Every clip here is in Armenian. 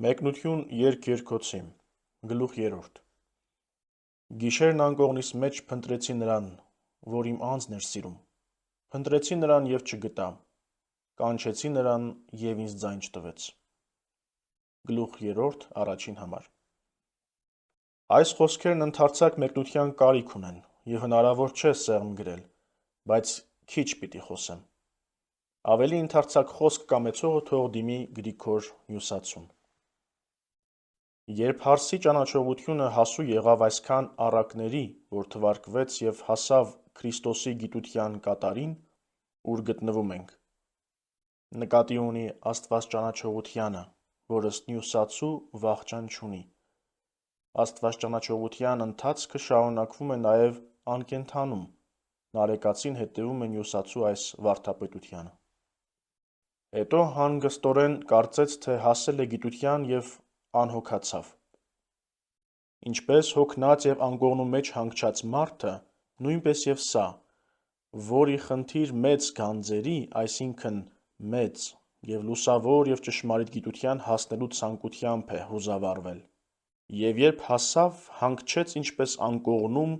Մեկնություն երգերգոցի, գլուխ 3 Գիշերն անկողնիս մեջ փնտրեցի նրան, որ իմ անձն էր սիրում, փնտրեցի նրան և չգտա, կանչեցի նրան և ինձ ձայն չտվեց։ Գլուխ 3 առաջին համար Այս խոսքերն ընդարձակ մեկնության կարիք ունեն և հնարավոր չէ սեղմ գրել, բայց քիչ պիտի խոսեմ։ Ավելի ընդարձակ խոսք կամեցողը թող դիմի Գրիգոր Հյուսացուն։ Երբ Հարսի ճանաչողությունը հասու եղավ այսքան առակների, որ թվարկվեց և հասավ Քրիստոսի գիտության կատարին, ուր գտնվում ենք, նկատի ունի աստվածճանաչողությանը, որ ըստ Հյուսացու վախճան չունի։ Աստվածճանաչողության ընթացքը շարունակվում է նաև անկենդանում, նարեկացին հետևում է Հյուսացու այս վարդապետությանը։ Հետո հանգստորեն կարծեց, թե հասել է գիտության և անհոգացավ։ Ինչպես հոգնած և անկողնու մեջ հանգչած մարդը, նույնպես և սա, որի խնդիր մեծ գանձերի, այսինքն մեծ և լուսավոր և ճշմարիտ գիտության հասնելու ցանկությամբ է հուզավառվել։ Եվ երբ հասավ, հանգչեց ինչպես անկողնում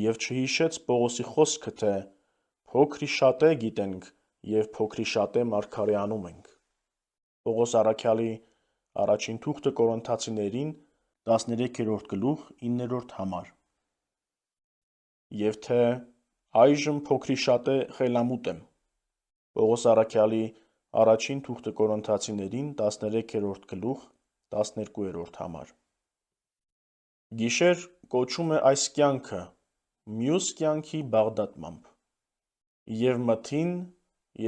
և չհիշեց Պողոսի խոսքը, թե «Փոքրիշատե գիտենք և փոքրիշատե մարգարեանում ենք» (Պողոս առաքյալի առաջին թուղթը Կորինթացիներին 13-րդ գլուխ 9-րդ համար), և թե այժմ փոքրիշատե խելամուտ եմ (Պողոս առաքյալի առաջին թուղթը Կորինթացիներին 13-րդ գլուխ 12-րդ համար)։ Գիշեր կոչում է այս կյանքը մյուս կյանքի բաղդատմամբ, և մթին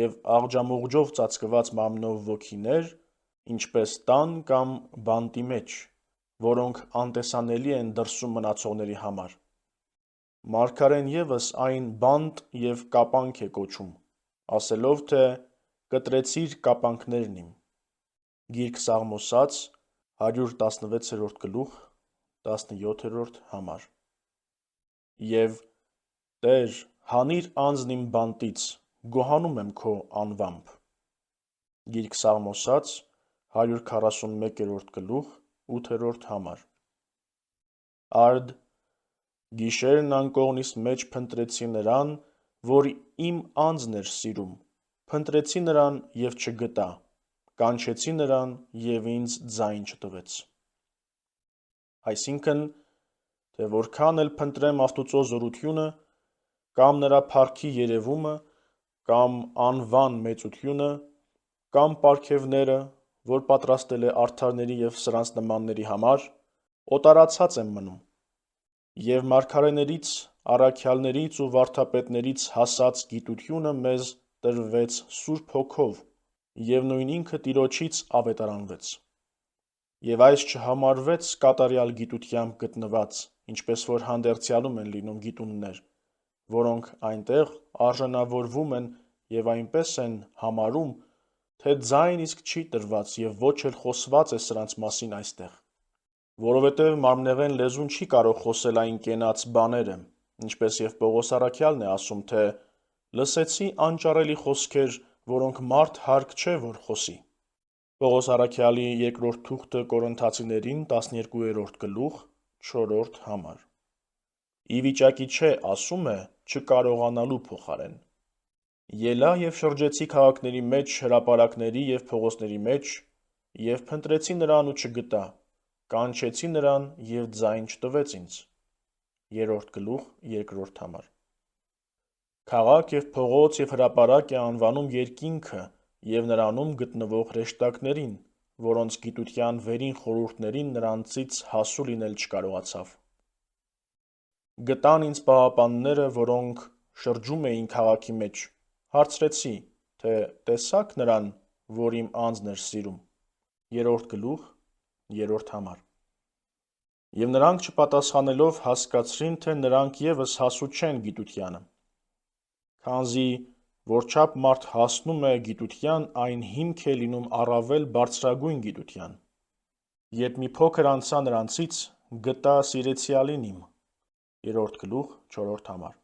և աղջամուղջով ծածկված մարմնով ոգիներ, ինչպես տան կամ բանտի մեջ, որոնք անտեսանելի են դրսում մնացողների համար։ Մարգարեն ևս այն բանտ և կապանք է կոչում, ասելով, թե «կտրեցիր կապանքներն իմ» (Գիրք Սաղմոսաց 116-րդ գլուխ 17-րդ համար)։ Եվ «Տեր, հանիր անձն իմ բանտից, գոհանում եմ քո անվամբ» (Գիրք Սաղմոսաց 141-րդ գլուխ 8-րդ համար)։ Արդ գիշերն անկողնիս մեջ փնտրեցի նրան, որ իմ անձն էր սիրում, փնտրեցի նրան և չգտա, կանչեցի նրան և ինձ ձայն չտվեց։ Այսինքն, թե որքան էլ փնտրեմ Աստուծո զորությունը, կամ նրա փառքի երևումը, կամ անվան մեծությունը, կամ պարգևները, որ պատրաստել է արդարների և սրանց նմանների համար, օտարացած եմ մնում։ Եվ մարգարեներից, առաքյալներից ու վարդապետներից հասած գիտությունը մեզ տրվեց Սուրբ Հոգով, և նույն ինքը Տիրոջից ավետարանվեց։ Եվ այս չհամարվեց կատարյալ գիտությամբ գտնված, ինչպես որ հանդերձյալում են լինում գիտուններ, որոնք այնտեղ արժանավորվում են և այնպես են համարում, թե ձայն իսկ չի տրված և ոչ էլ խոսված է սրանց մասին այստեղ։ Որովհետև մարմնեղեն լեզուն չի կարող խոսել այն կենաց բաները, ինչպես և Պողոս առաքյալն է ասում, թե «լսեցի անճարելի խոսքեր, որոնք մարդ հարկ չէ, որ խոսի» (Պողոս առաքյալի երկրորդ թուղթը Կորինթացիներին 12-րդ գլուխ 4-րդ համար)։ Ի վիճակի չէ, ասում է, չկարողանալու փոխարեն։ Ելա և շրջեցի քաղաքների մեջ, հրապարակների և փողոցների մեջ, և փնտրեցի նրան ու չգտա, կանչեցի նրան և ձայն չտվեց ինձ (3-րդ գլուխ 2-րդ համար)։ Քաղաք և փողոց և հրապարակ է անվանում երկինքը և նրանում գտնվող հրեշտակներին, որոնց գիտության վերին խորհուրդներին նրանցից հասու լինել չկարողացավ։ Գտան ինձ պահապանները, որոնք շրջում էին քաղաքի մեջ, հարցրեցի, թե տեսա՞ք նրան, որ իմ անձն էր սիրում (3-րդ գլուխ 3-րդ համար)։ Եվ նրանք չպատասխանելով հասկացրին, թե նրանք ևս հասու չեն գիտությանը։ Քանզի որչափ մարդ հասնում է գիտության, այն հիմք է լինում առավել բարձրագույն գիտության։ Երբ մի փոքր անցա նրանցից, գտա սիրեցյալին իմ (3-րդ գլուխ 4-րդ համար)։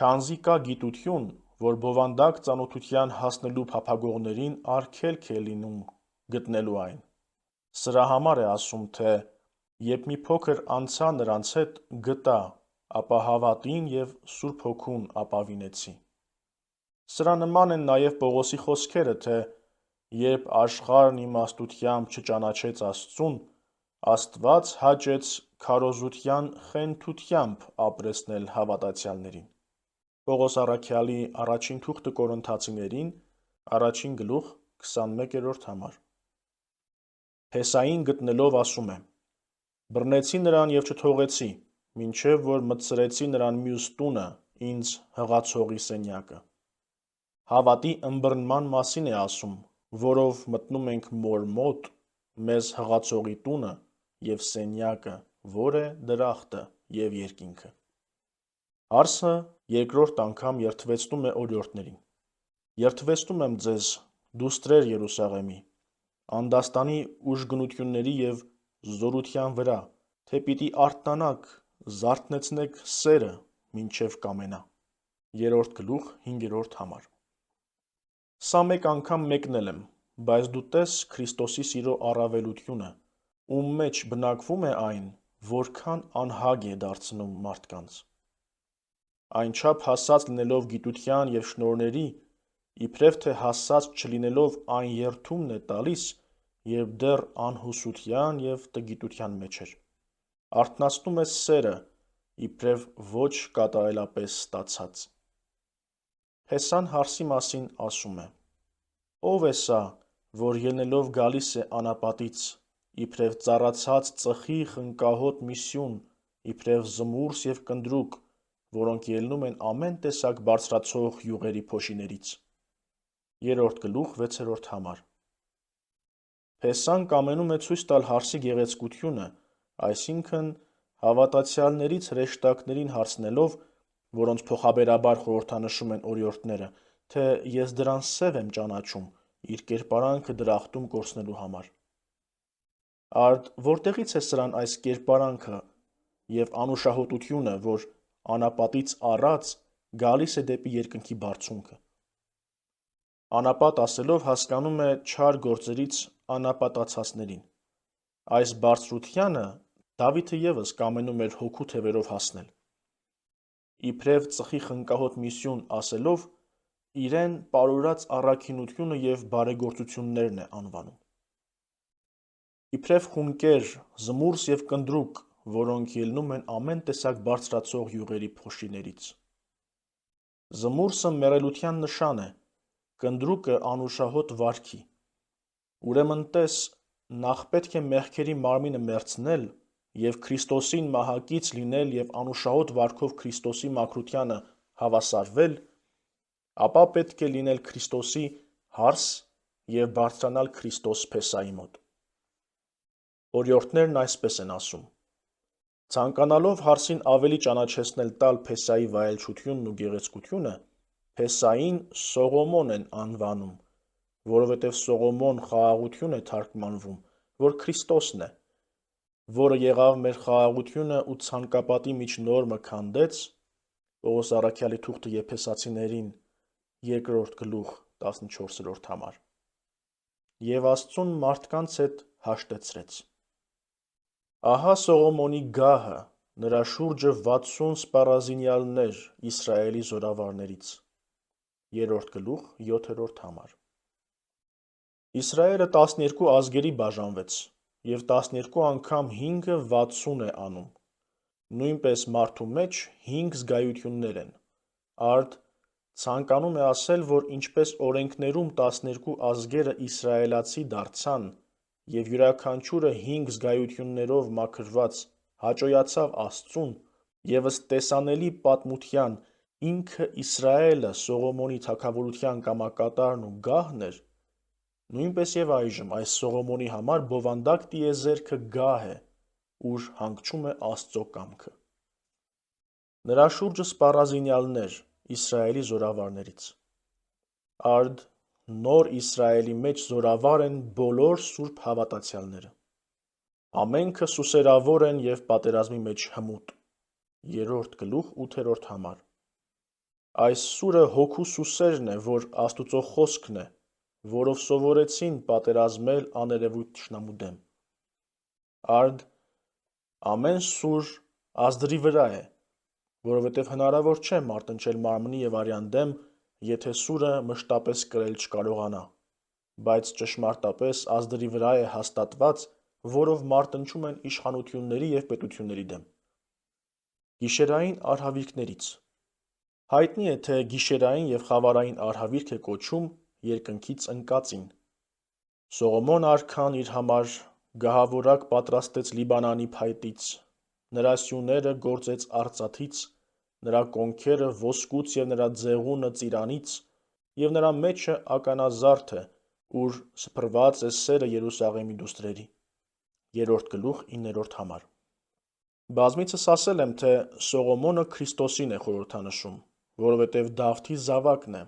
Քանզի կա գիտություն, որ բովանդակ ծանոթության հասնելու փափագողներին արգելք է լինում գտնելու այն, Սրա համար է ասում, թե երբ մի փոքր անցա նրանց հետ, գտա, ապա հավատին և Սուրբ Հոգուն ապավինեցի։ Սրա նման են նաև Պողոսի խոսքերը, թե երբ աշխարհն իմաստությամբ չճանաչեց Աստծուն, Աստված հաճեց քարոզության խենթությամբ ապրեցնել հավատացյալներին։ Պողոս առաքյալի առաջին թուղթը Կորինթացիներին, առաջին գլուխ 21-րդ համար։ Փեսային գտնելով ասում է. բռնեցի նրան և չթողեցի, մինչև որ մտցրեցի նրան մյուս տունը, ինձ հղացողի սենյակը։ Հավատի ըմբռնման մասին է ասում, որով մտնում ենք մոր մոտ, մեզ հղացողի տունը և սենյակը, որ է դրախտը և երկինքը։ Հարսը երկրորդ անգամ երդվեցնում է օրիորդներին. Երդվեցնում եմ ձեզ, դուստրեր Երուսաղեմի, անդաստանի ուժգնությունների և զորության վրա, թե պիտի արթնանաք, զարթնեցնեք սերը, մինչև կամենա։ Երրորդ գլուխ 5-րդ համար։ Սա մեկ անգամ մեկնել եմ, բայց դու տես Քրիստոսի սիրո առավելությունը, ում մեջ բնակվում է այն, որքան անհագ է դարձնում մարդկանց։ Այնչափ հասած լինելով գիտության և շնորհների, իբրև թե հասած չլինելով այն երդումն է տալիս, երբ դեռ անհուսության և տգիտության մեջ էր։ Արթնացնում է սերը, իբրև ոչ կատարելապես ստացած։ Փեսան հարսի մասին ասում է. ով է սա, որ ելնելով գալիս է անապատից, իբրև ծառացած ծխի խնկահոտ մի սյուն, իբրև զմուրս և կնդրուկ, որոնք ելնում են ամեն տեսակ բարձրացող յուղերի փոշիներից։ Երրորդ գլուխ 6-րդ համար։ Փեսան կամենում է ցույց տալ հարսի գեղեցկությունը, այսինքն հավատացյալներից հրեշտակներին հարցնելով, որոնց փոխաբերաբար խորհրդանշում են օրիորդները, թե ես դրան սև եմ ճանաչում, իր կերպարանքը դրախտում կորցնելու համար։ Արդ որտեղից է սրան այս կերպարանքը և անուշահոտությունը, որ անապատից առած գալիս է դեպի երկնքի բարձունքը։ Անապատ ասելով հասկանում է չար գործերից անապատացածներին։ Այս բարձրությանը Դավիթը ևս կամենում էր հոգու թևերով հասնել։ Իբրև ծխի խնկահոտ մի սյուն ասելով, իրեն պարուրած առաքինությունը և բարեգործություններն է անվանում։ Իբրև խունկեր, զմուրս և կնդրուկ, որոնք ելնում են ամեն տեսակ բարձրացող յուղերի փոշիներից։ Զմուրսը մեռելության նշան է, կնդրուկը անուշահոտ վարքի։ Ուրեմն տես, նախ պետք է մեղքերի մարմինը մեռցնել և Քրիստոսին մահակից լինել և անուշահոտ վարքով Քրիստոսի մաքրությանը հավասարվել, ապա պետք է լինել Քրիստոսի հարս և բարձրանալ Քրիստոս Փեսայի մոտ։ Օրիորդներն այսպես են ասում. ցանկանալով հարսին ավելի ճանաչեցնել տալ Փեսայի վայելչությունն ու գեղեցկությունը, Փեսային Սողոմոն են անվանում, որովհետև Սողոմոն խաղաղություն է թարգմանվում, որ Քրիստոսն է, որը եղավ մեր խաղաղությունը ու ցանկապատի միջ նորմը քանդեց, Պողոս առաքյալի թուղթը Եփեսացիներին 2 գլուխ 14-րդ համար, և Աստծուն մարդկանց հետ հաշտեցրեց։ Ահա Սողոմոնի գահը, նրա շուրջը 60 սպառազինյալներ Իսրայելի զորավարներից։ 3 գլուխ 7-րդ համար։ Իսրայելը 12 ազգերի բաժանվեց, և 12 անգամ 5-ը 60 է անում։ Նույնպես մարդու մեջ 5 զգայություններ են։ Արդ ցանկանում է ասել, որ ինչպես օրենքներում 12 ազգերը իսրայելացի դարձան, և յուրաքանչյուրը 5 զգայություններով մաքրված հաճոյացավ Աստծուն, և ըստ տեսանելի պատմության ինքը Իսրայելը Սողոմոնի թագավորության կամակատարն ու գահն էր, նույնպես և այժմ այս Սողոմոնի համար բովանդակ տիեզերքը գահ է, ուր հանգչում է Աստծո կամքը։ Նրա շուրջը սպառազինյալներ Իսրայելի զորավարներից։ Արդ նոր Իսրայելի մեջ զորավար են բոլոր սուրբ հավատացյալները։ Ամենքը սուսերավոր են և պատերազմի մեջ հմուտ։ 3 գլուխ 8-րդ համար։ Այս սուրը հոգու սուսերն է, որ Աստուծո խոսքն է, որով սովորեցին պատերազմել աներևույթ թշնամու դեմ։ Արդ ամեն սուր ազդրի վրա է, որովհետև հնարավոր չէ մարտնչել մարմնի և արյան դեմ, եթե սուրը մշտապես կրել չկարողանա, բայց ճշմարտապես ազդրի վրա է հաստատված, որով մարտնչում են իշխանությունների և պետությունների դեմ։ Գիշերային արհավիրքներից հայտնի է, թե գիշերային և խավարային արհավիրք է կոչում երկնքից ընկածին։ Սողոմոն արքան իր համար գահավորակ պատրաստեց Լիբանանի փայտից, նրա սյուները գործեց արծաթից, նրա կոնքերը ոսկուց և նրա ձեղունը ծիրանից, և նրա մեջը ականազարդ է, ուր սփռված է սերը Երուսաղեմի դուստրերի։ 3 գլուխ 9-րդ համար։ Բազմիցս ասել եմ, թե Սողոմոնը Քրիստոսին է խորհրդանշում, որովհետև Դավթի զավակն է,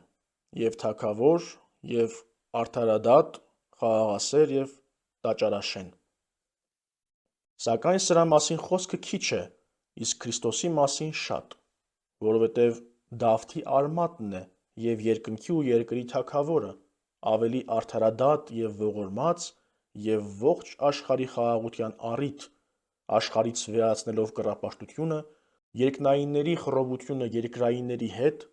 և թագավոր, և արդարադատ, խաղաղասեր և տաճարաշեն։ Սակայն սրա մասին խոսքը քիչ է, իսկ Քրիստոսի մասին շատ, որովհետև Դավթի արմատն է և երկնքի ու երկրի թագավորը, ավելի արդարադատ և ողորմած և ողջ աշխարհի խաղաղության առիթ, աշխարհից վերացնելով կռապաշտությունը, երկնայինների խռովությունը երկրայինների հետ,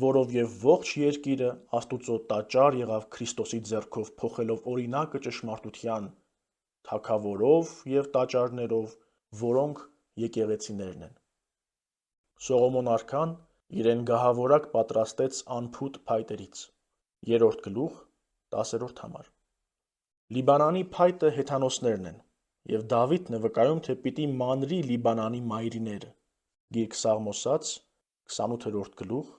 որով և ողջ երկիրը Աստուծո տաճար եղավ Քրիստոսի ձեռքով փոխելով օրինակը ճշմարտության, թագավորով և տաճարներով, որոնք եկեղեցիներն են։ Սողոմոն արքան իրեն գահավորակ պատրաստեց անփութ փայտերից։ 3 գլուխ 10-րդ համար։ Լիբանանի փայտը հեթանոսներն են, և Դավիթն է վկայում, թե պիտի մանրի Լիբանանի մայրիները։ Գիրք Սաղմոսաց 28-րդ գլուխ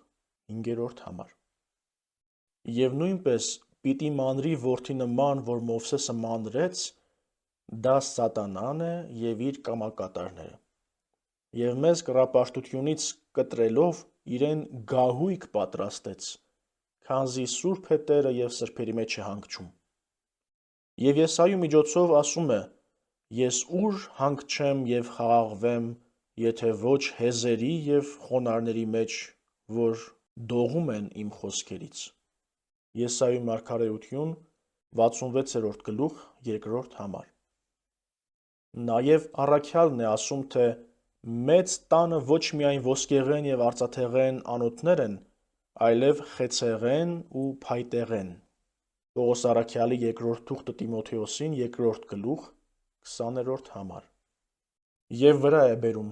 5-րդ համար։ Եվ նույնպես պիտի մանրի որդի նման, որ Մովսեսը մանրեց, դա սատանան է և իր կամակատարները։ Եվ մեզ կռապաշտությունից կտրելով իրեն գահույք պատրաստեց, քանզի սուրբ է Տերը և սրբերի մեջ է հանգչում։ Եվ Եսայի միջոցով ասում է. «Ես ուր հանգչեմ և խաղաղվեմ, եթե ոչ հեզերի և խոնարհների մեջ, որ դողում են իմ խոսքերից»։ Եսայի մարգարեություն 66-րդ գլուխ 2-րդ համար։ Նաև առաքյալն է ասում, թե մեծ տանը ոչ միայն ոսկեղեն և արծաթեղեն անոթներ են, այլև խեցեղեն ու փայտեղեն։ Պողոս առաքյալի երկրորդ թուղթը Տիմոթեոսին 2 գլուխ 20-րդ համար։ Եվ վրա է բերում.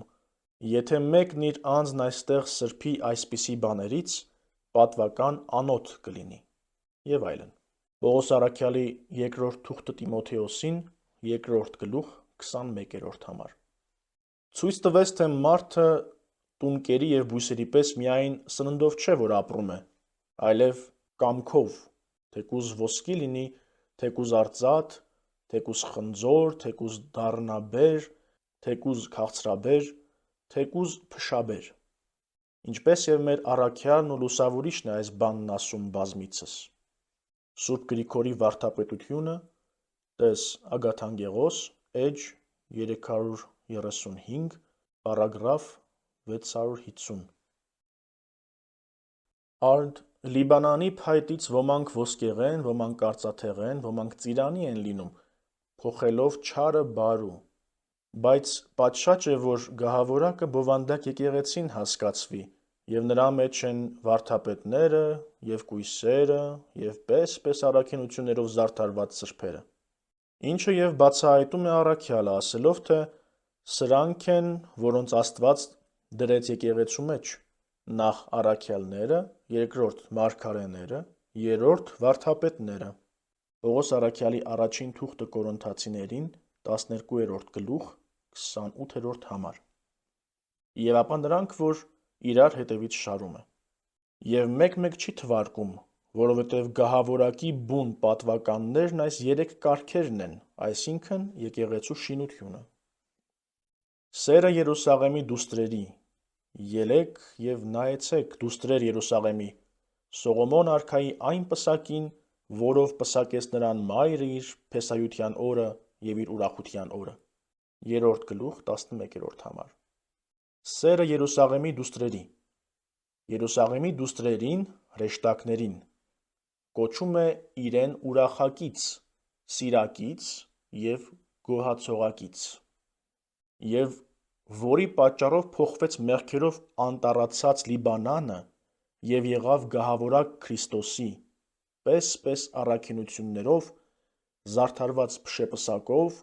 եթե մեկն իր անձն այստեղ սրբի այսպիսի բաներից, պատվական անոթ կլինի։ Եվ այլն։ Պողոս առաքյալի երկրորդ թուղթը Տիմոթեոսին 2 գլուխ 21-րդ համար։ Ցույց տվեց, թե մարդը տունկերի և բույսերի պես միայն սննդով չէ, որ ապրում է, այլև կամքով, թեկուզ ոսկի լինի, թեկուզ արծաթ, թեկուզ խնձոր, թեկուզ դառնաբեր, թեկուզ քաղցրաբեր, թեկուզ փշաբեր։ Ինչպես և մեր առաքյալն ու լուսավորիչն է այս բանն ասում բազմիցս։ Սուրբ Գրիգորի վարդապետությունը, տես Ագաթանգեղոս, էջ 335, պարագրաֆ 650։ Արդ Լիբանանի փայտից ոմանք ոսկեղեն, ոմանք արծաթեղեն, ոմանք ծիրանի են լինում, փոխելով չարը բարու։ Բայց պատշաճ է, որ գահավորակը բովանդակ եկեղեցին հասկացվի, և նրա մեջ են վարդապետները և կույսերը և պես առաքինություններով զարդարված սրբերը։ Ինչը և բացահայտում է առաքյալը, ասելով, թե սրանք են, որոնց Աստված դրեց եկեղեցու մեջ, նախ առաքյալները, երկրորդ մարգարեները, երրորդ վարդապետները։ Պողոս առաքյալի առաջին թուղթը Կորինթացիներին 12-րդ գլուխ 28-րդ համար։ Եվ ապա նրանք, որ իրար հետևից շարում է։ Եվ մեկ-մեկ չի թվարկում, որովհետև գահավորակի բուն պատվականներն այս 3 կարգերն են, այսինքն եկեղեցու շինությունը։ Սերը Երուսաղեմի դուստրերի։ Ելեք և նայեցեք, դուստրեր Երուսաղեմի, Սողոմոն արքայի այն պսակին, որով պսակեց նրան մայրը իր փեսայության օրը և իր ուրախության օրը։ 3 գլուխ 11-րդ համար։ Սերը Երուսաղեմի դուստրերի։ Երուսաղեմի դուստրերին, հրեշտակներին, կոչում է իրեն ուրախակից, սիրակից և գոհացողակից, և որի պատճառով փոխվեց մեղքերով անտառացած Լիբանանը և եղավ գահավորակ Քրիստոսի, պես առաքինություններով, զարդարված փշեպսակով,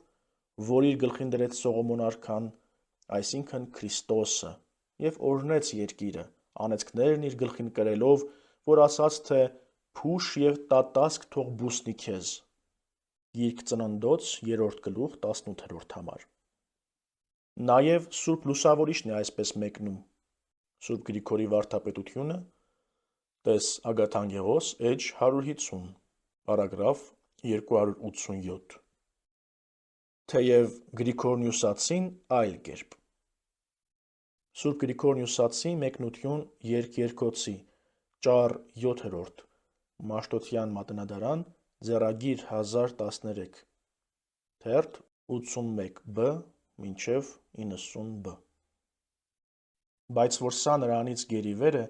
որ իր գլխին դրեց Սողոմոն արքան, այսինքն Քրիստոսը, և օրհնեց երկիրը, անեծքներն իր գլխին կրելով, որ ասաց, թե «Փուշ և տատասկ թող բուսնի քեզ» Գիրք Ծննդոց 3:18 Նաև Սուրբ Լուսավորիչն է այսպես մեկնում. Սուրբ Գրիգորի վարդապետությունը, տես Ագաթանգեղոս, էջ 150, պարագրաֆ 287 Թեև Գրիգորնիուսացին այլ կերպ Սուրբ Գրիգորնիուսացի մեկնություն երկերկոցի, ճառ 7-րդ, Մաշտոցյան մատնադարան, ձեռագիր 1013, թերթ 81b մինչև 90b Բայց որ սա նրանից գերիվեր է,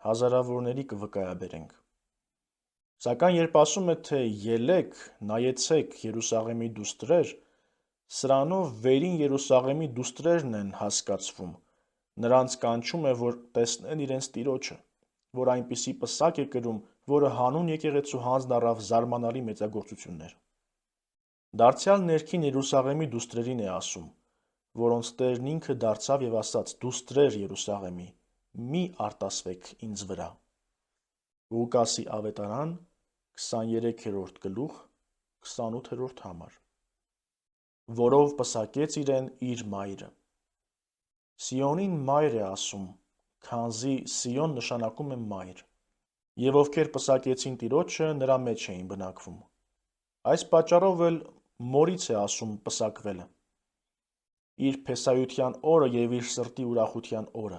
հազարավորների կվկայաբերենք։ Սակայն երբ ասում է, թե ելեք, նայեցեք Երուսաղեմի դուստրեր, սրանով վերին Երուսաղեմի դուստրերն են հասկացվում, նրանց կանչում է, որ տեսնեն իրենց Տիրոջը, որ այնպիսի պսակ է կրում, որը հանուն եկեղեցու հանձն առավ զարմանալի մեծագործություններ։ Դարձյալ ներքին Երուսաղեմի դուստրերին է ասում, որոնց Տերն ինքը դարձավ և ասաց. «Դուստրեր Երուսաղեմի, մի արտասվեք ինձ վրա»։ Ղուկասի ավետարան 23-րդ գլուխ 28-րդ համար Որով պսակեց իրեն իր մայրը։ Սիոնին մայր է ասում, քանզի Սիոն նշանակում է մայր, և ովքեր պսակեցին Տիրոջը, նրա մեջ էին բնակվում։ Այս պատճառով էլ մորից է ասում պսակվելը, իր փեսայության օրը և իր սրտի ուրախության օրը։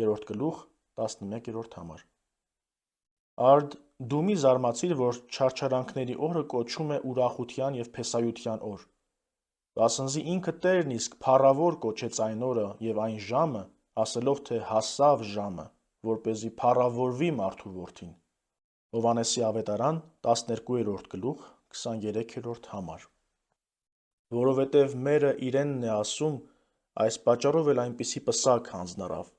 3 գլուխ 11-րդ համար Արդ դու մի զարմացիր, որ չարչարանքների օրը կոչում է ուրախության և փեսայության օր, վասնզի ինքը Տերն իսկ փառավոր կոչեց այն օրը և այն ժամը, ասելով, թե հասավ ժամը, որպեսզի փառավորվի մարդու որդին։ Հովհաննեսի ավետարան 12-րդ գլուխ 23-րդ համար Որովհետև մերը իրենն է ասում, այս պատճառով էլ այնպիսի պսակ հանձն առավ,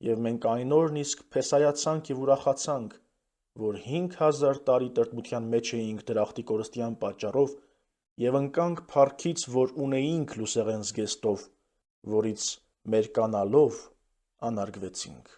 և մենք այն օրն իսկ փեսայացանք և ուրախացանք, որ 5000 տարի տրտմության մեջ էինք դրախտի կորստյան պատճառով և ընկանք փառքից, որ ունեինք լուսեղեն զգեստով, որից մերկանալով անարգվեցինք։